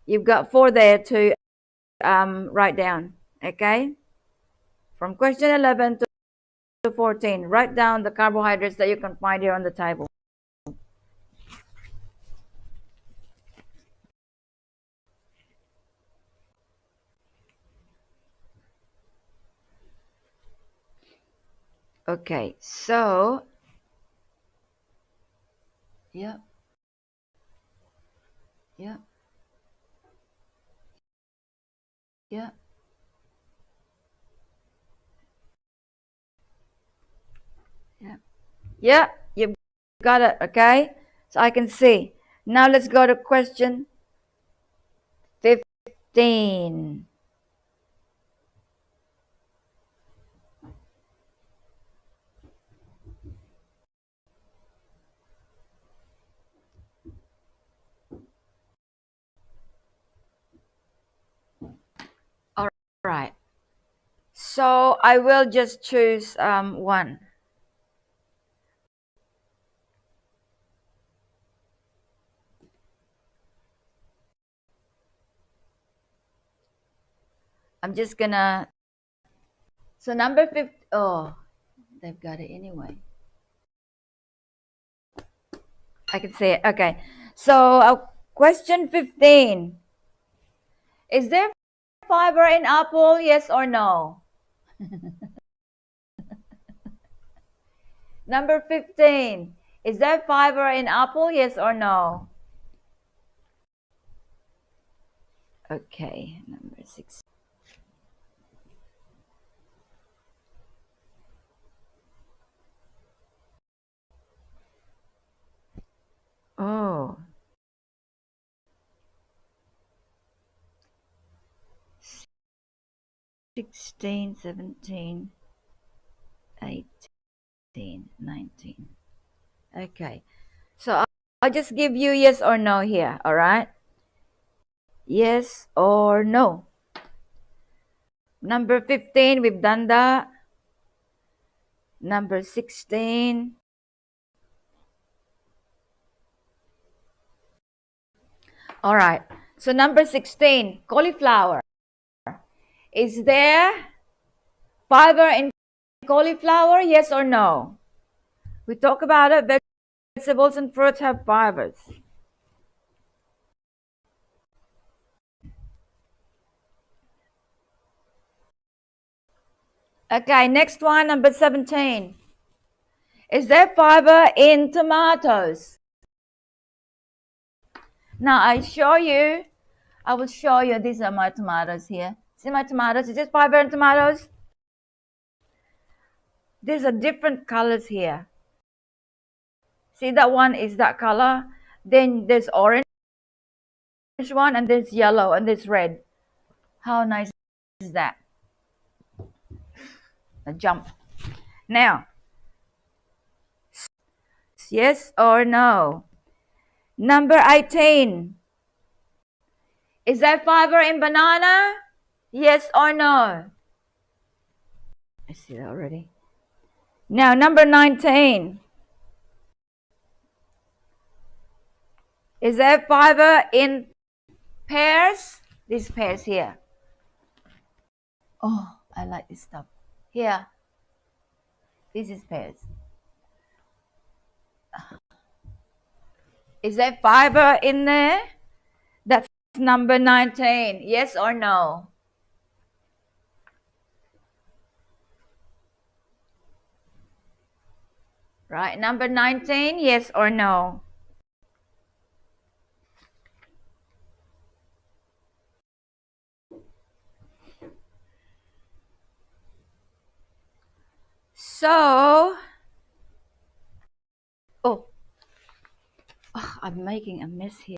You've got 4 there to write down. Okay. From question 11 to 14, write down the carbohydrates that you can find here on the table. Okay, so yeah, yeah, yeah, yeah, yeah. You've got it. Okay, so I can see. Now let's go to question 15. All right. So I will just choose one. I'm just gonna. So number 50. Oh, they've got it anyway. I can say it. Okay. So question 15. Is there fiber in apple? Yes or no? Number 15. Is there fiber in apple? Yes or no? Okay. Number 6. Oh. 16, 17, 18, 19. Okay. So I'll just give you yes or no here. All right. Yes or no. Number 15, we've done that. Number 16. All right. So number 16, cauliflower. Is there fiber in cauliflower? Yes or no? We talk about it. Vegetables and fruits have fibers. Okay, next one, number 17. Is there fiber in tomatoes? Now I will show you, these are my tomatoes here. See my tomatoes? Is there fiber in tomatoes? These are different colors here. See, that one is that color. Then there's orange one, and there's yellow, and there's red. How nice is that? A jump. Now, yes or no? Number 18. Is there fiber in banana? Yes or no? I see that already. Now, number 19. Is there fiber in pears? These pears here. Oh, I like this stuff. Here, this is pears. Is there fiber in there? That's number 19. Yes or no? Right, number 19, yes or no? So, oh, I'm making a mess here.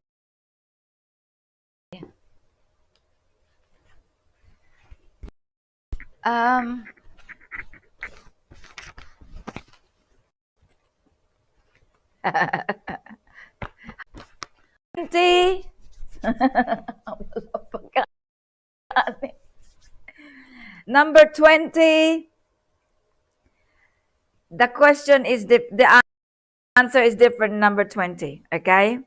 Um, 20. Number 20. The question is the answer is different. Number 20. Okay.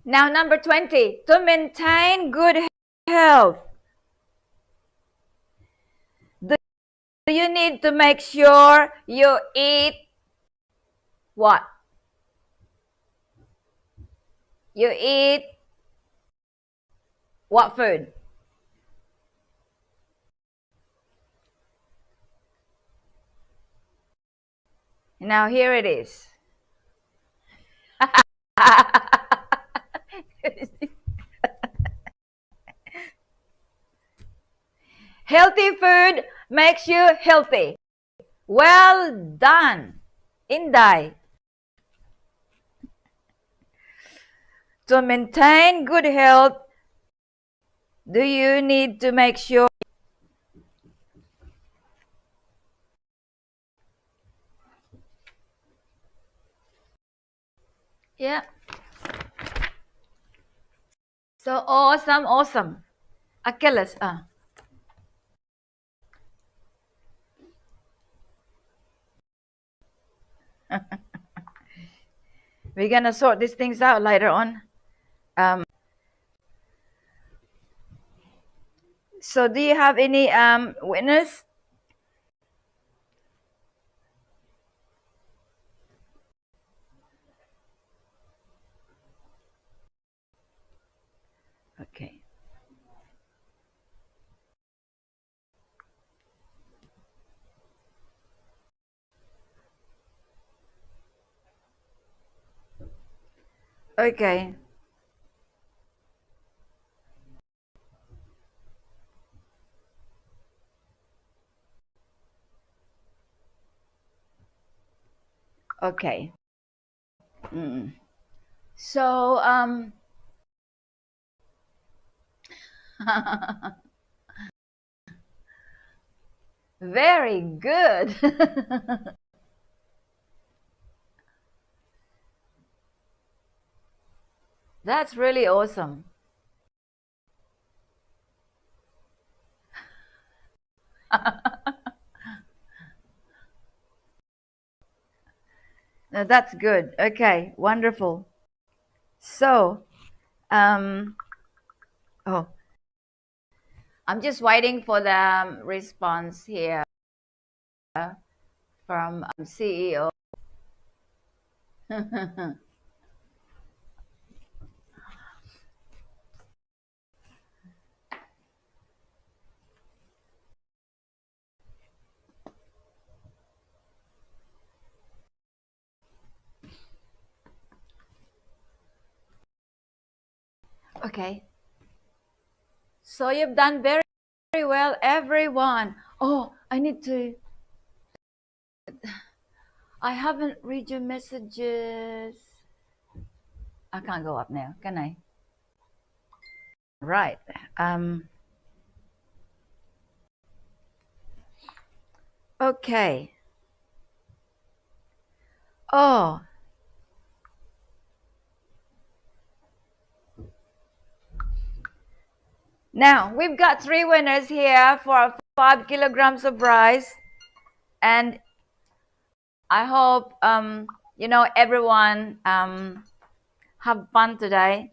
Now, number 20. To maintain good health, do you need to make sure you eat what? You eat what food? Now here it is. Healthy food makes you healthy. Well done, Indai. To maintain good health, do you need to make sure? Yeah. So awesome, awesome. Achilles. We're gonna sort these things out later on. So do you have any winners? Okay. Okay. Okay. Mm. So very good. That's really awesome. Now, that's good. Okay, wonderful. So, um, oh, I'm just waiting for the response here from CEO. Okay. So you've done very, very well, everyone. Oh, I haven't read your messages. I can't go up now, can I? Right. Okay. Oh, now we've got 3 winners here for 5 kilograms of rice, and I hope everyone have fun today.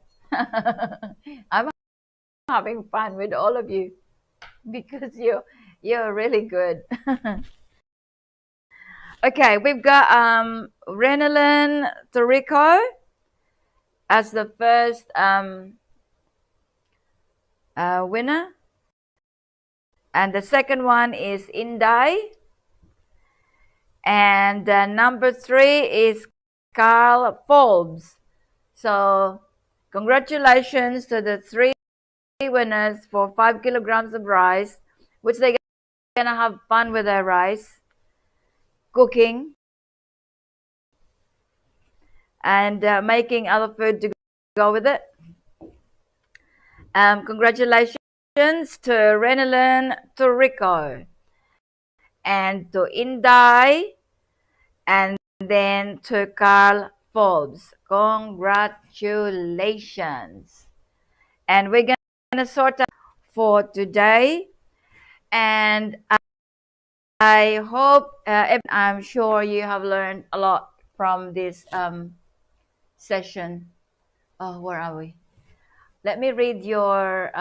I'm having fun with all of you because you're really good. Okay, we've got Renalyn Torrico as the first winner, and the second one is Indai, and number 3 is Carl Forbes. So congratulations to the 3 winners for 5 kilograms of rice, which they're gonna have fun with their rice cooking and making other food to go with it. Congratulations to Renalyn Torrico and to Indai, and then to Carl Forbes. Congratulations. And we're going to sort out for today. And I hope, I'm sure you have learned a lot from this session. Oh, where are we? Let me read your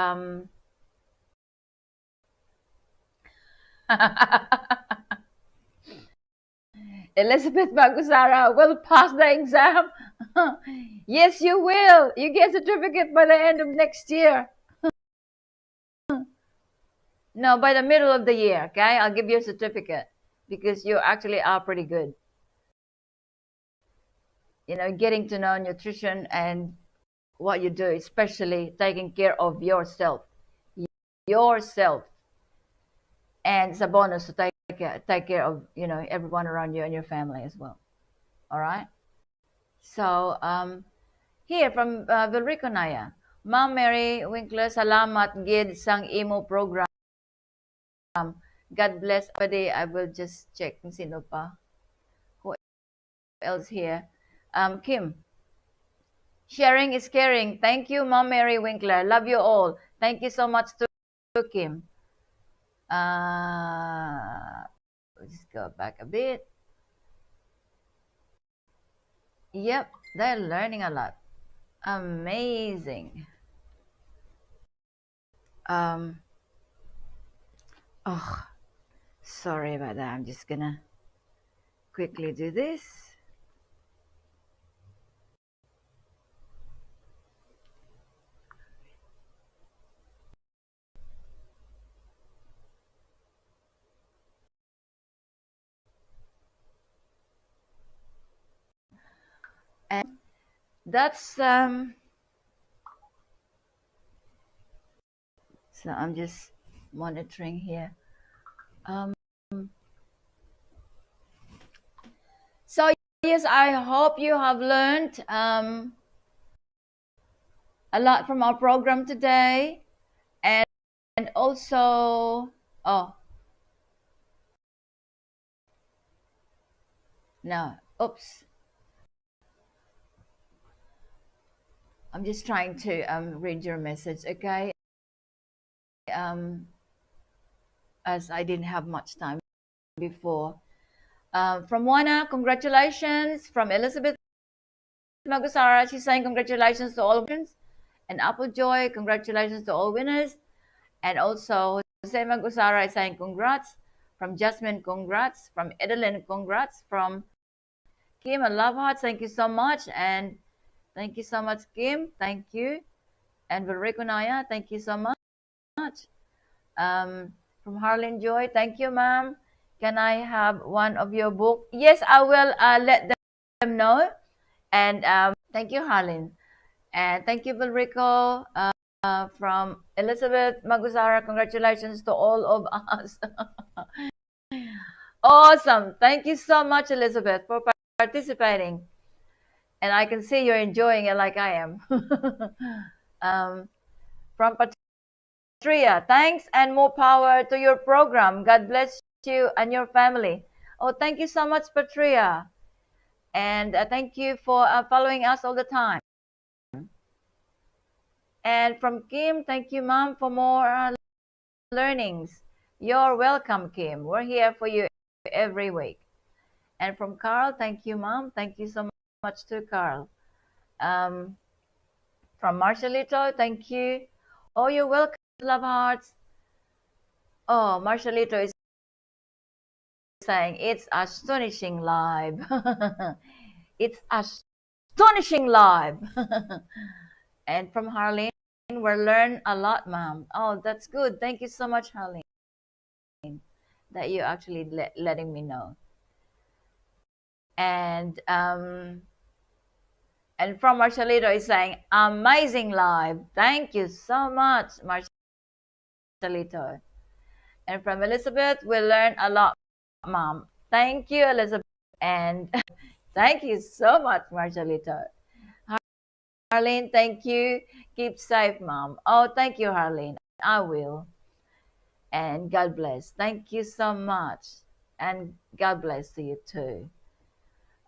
Elizabeth Bagusara will pass the exam. Yes, you will. You get a certificate by the end of next year. No, by the middle of the year, okay? I'll give you a certificate because you actually are pretty good. Getting to know nutrition and what you do, especially taking care of yourself. Yourself. And it's a bonus to take care of, everyone around you and your family as well. All right? So, here from Vilrico Naya. Ma'am Mary Winkler, salamat gid sang imo program. God bless. Pwede, I will just check kung sino pa. Who else here? Kim. Sharing is caring. Thank you, Mom Mary Winkler. Love you all. Thank you so much to Kim. Let's go back a bit. Yep, they're learning a lot. Amazing. Oh, sorry about that. I'm just gonna quickly do this. And that's so I'm just monitoring here. So yes, I hope you have learned a lot from our program today, and also, oh no, oops, I'm just trying to read your message, okay? As I didn't have much time before. From Juana, congratulations. From Elizabeth Magusara, she's saying congratulations to all winners. And Apple Joy, congratulations to all winners. And also Jose Magusara is saying congrats. From Jasmine, congrats. From Edeline, congrats. From Kim and Love Hearts, thank you so much. And thank you so much, Kim. Thank you. And Vilrico Naya, thank you so much. From Harlan Joy, thank you, ma'am. Can I have one of your book? Yes, I will let them know. And thank you, Harlan. And thank you, Vilrico. From Elizabeth Magusara, congratulations to all of us. Awesome. Thank you so much, Elizabeth, for participating. And I can see you're enjoying it like I am. From Patria, thanks and more power to your program. God bless you and your family. Oh, thank you so much, Patria. And thank you for following us all the time. And from Kim, thank you, Mom, for more learnings. You're welcome, Kim. We're here for you every week. And from Carl, thank you, Mom. Thank you so much to Carl. From Marcelito, thank you. Oh, you're welcome, love hearts. Oh, Marcelito is saying it's astonishing live. It's astonishing live. And from Harleen, we learn a lot, Mom. Oh, that's good. Thank you so much, Harleen, that you actually letting me know. And from Marcelito is saying amazing live. Thank you so much, Marcelito. And from Elizabeth, we learn a lot, Mom. Thank you, Elizabeth. And thank you so much, Marcelito. Harleen, thank you. Keep safe, Mom. Oh, thank you, Harleen. I will. And God bless. Thank you so much. And God bless to you too.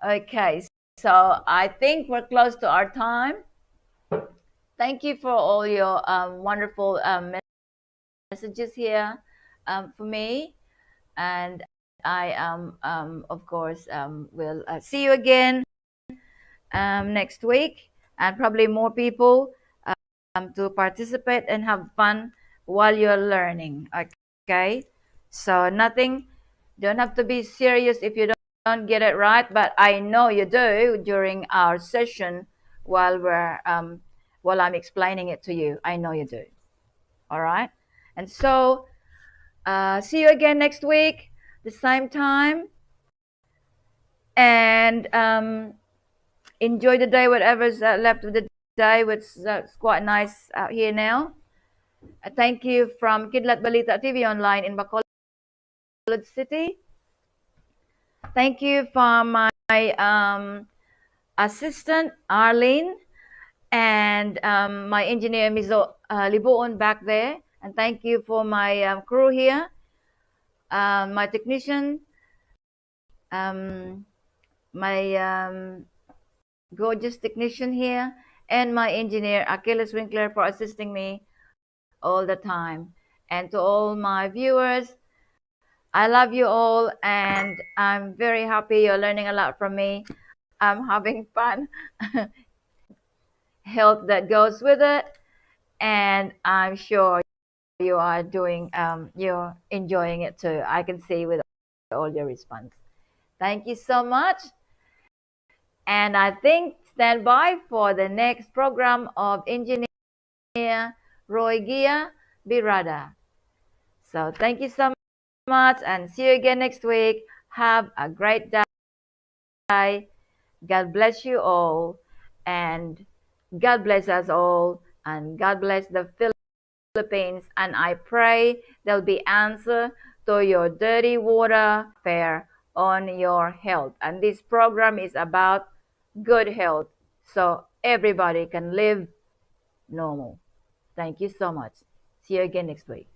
Okay, so I think we're close to our time. Thank you for all your wonderful messages here for me. And I, of course, will see you again next week, and probably more people to participate and have fun while you're learning. Okay, so nothing, don't have to be serious if you don't get it right, but I know you do during our session while while I'm explaining it to you. I know you do. All right. And so see you again next week, the same time, and enjoy the day, whatever's left of the day, which is quite nice out here now. Thank you from Kidlat Balita TV Online in Bacolod City. Thank you for my assistant, Arlene, and my engineer, Mizo Libuon, back there. And thank you for my crew here, my technician, um, my gorgeous technician here, and my engineer, Achilles Winkler, for assisting me all the time. And to all my viewers, I love you all, and I'm very happy you're learning a lot from me. I'm having fun, health that goes with it, and I'm sure you are doing, you're enjoying it too. I can see with all your response. Thank you so much. And I think stand by for the next program of Engineer Roy Gia Birada. So thank you so much, and see you again next week. Have a great day. God bless you all, and God bless us all, and God bless the Philippines. And I pray there'll be answer to your dirty water affair on your health. And this program is about good health, so everybody can live normal. Thank you so much. See you again next week.